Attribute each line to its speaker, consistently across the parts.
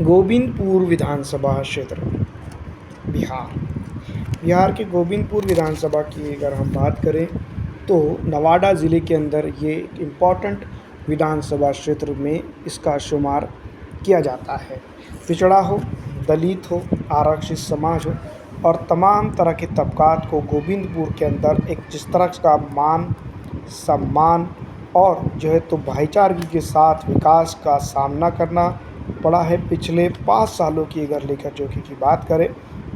Speaker 1: गोविंदपुर विधानसभा क्षेत्र, बिहार। बिहार के गोविंदपुर विधानसभा की अगर हम बात करें तो नवादा ज़िले के अंदर ये एक इम्पॉर्टेंट विधानसभा क्षेत्र में इसका शुमार किया जाता है। पिछड़ा हो, दलित हो, आरक्षित समाज हो और तमाम तरह के तबकात को गोविंदपुर के अंदर एक जिस तरह का मान, सम्मान और जो है तो भाईचारे के साथ विकास का सामना करना पड़ा है। पिछले 5 सालों की अगर लेकर जोखिम की बात करें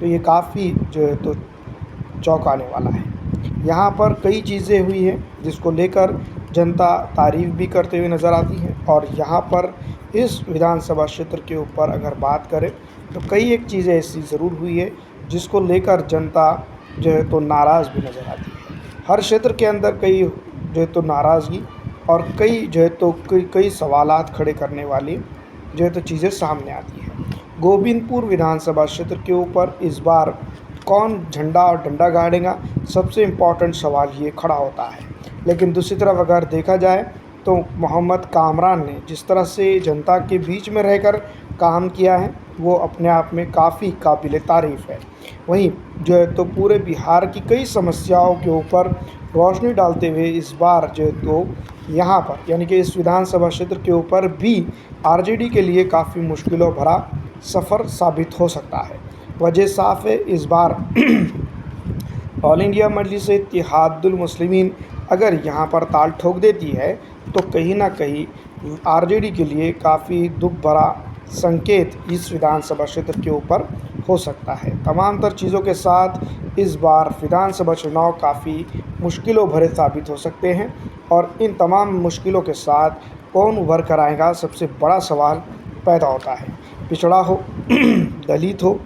Speaker 1: तो ये काफ़ी जो है तो चौंकाने वाला है। यहाँ पर कई चीज़ें हुई हैं जिसको लेकर जनता तारीफ़ भी करते हुए नज़र आती है और यहाँ पर इस विधानसभा क्षेत्र के ऊपर अगर बात करें तो कई एक चीज़ें ऐसी ज़रूर हुई है जिसको लेकर जनता जो है तो नाराज़ भी नज़र आती है। हर क्षेत्र के अंदर कई जो है तो नाराज़गी और कई जो है तो कई सवालात खड़े करने वाली जो है तो चीज़ें सामने आती हैं। गोविंदपुर विधानसभा क्षेत्र के ऊपर इस बार कौन झंडा और डंडा गाड़ेगा, सबसे इम्पॉर्टेंट सवाल ये खड़ा होता है। लेकिन दूसरी तरफ अगर देखा जाए तो मोहम्मद कामरान ने जिस तरह से जनता के बीच में रहकर काम किया है वो अपने आप में काफ़ी काबिल तारीफ़ है। वहीं जो है तो पूरे बिहार की कई समस्याओं के ऊपर रोशनी डालते हुए इस बार जो है तो यहाँ पर यानी कि इस विधानसभा क्षेत्र के ऊपर भी आरजेडी के लिए काफ़ी मुश्किलों भरा सफ़र साबित हो सकता है। वजह साफ़ है, इस बार ऑल इंडिया मजलिस-ए-इत्तेहादुल मुस्लिमीन अगर यहाँ पर ताल ठोक देती है तो कहीं ना कहीं आरजेडी के लिए काफ़ी दुख भरा संकेत इस विधानसभा क्षेत्र के ऊपर हो सकता है। तमाम तर चीज़ों के साथ इस बार विधानसभा चुनाव काफ़ी मुश्किलों भरे साबित हो सकते हैं और इन तमाम मुश्किलों के साथ कौन उभर कर आएगा, सबसे बड़ा सवाल पैदा होता है। पिछड़ा हो, दलित हो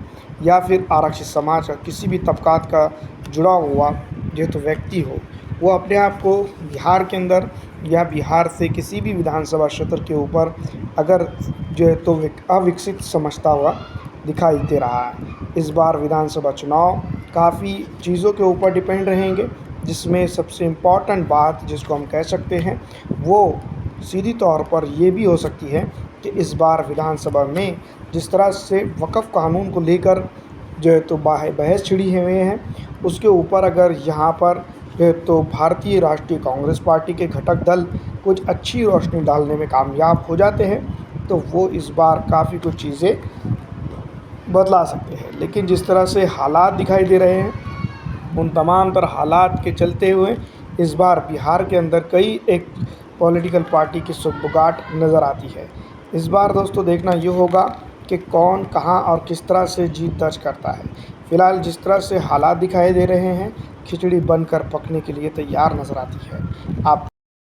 Speaker 1: या फिर आरक्षित समाज का किसी भी तबकात का जुड़ा हुआ जो तो व्यक्ति हो, वो अपने आप को बिहार के अंदर या बिहार से किसी भी विधानसभा क्षेत्र के ऊपर अगर जो है तो अविकसित समझता हुआ दिखाई दे रहा है। इस बार विधानसभा चुनाव काफ़ी चीज़ों के ऊपर डिपेंड रहेंगे, जिसमें सबसे इम्पॉर्टेंट बात जिसको हम कह सकते हैं वो सीधी तौर पर ये भी हो सकती है कि इस बार विधानसभा में जिस तरह से वक़्फ़ कानून को लेकर जो है तो बहस छिड़ी हुए हैं, उसके ऊपर अगर यहाँ पर तो भारतीय राष्ट्रीय कांग्रेस पार्टी के घटक दल कुछ अच्छी रोशनी डालने में कामयाब हो जाते हैं तो वो इस बार काफ़ी कुछ चीज़ें बदला सकते हैं। लेकिन जिस तरह से हालात दिखाई दे रहे हैं उन तमाम तर हालात के चलते हुए इस बार बिहार के अंदर कई एक पॉलिटिकल पार्टी की सुगबुगाहट नज़र आती है। इस बार दोस्तों देखना ये होगा कि कौन कहां और किस तरह से जीत दर्ज करता है। फ़िलहाल जिस तरह से हालात दिखाई दे रहे हैं खिचड़ी बनकर पकने के लिए तैयार नज़र आती है। आप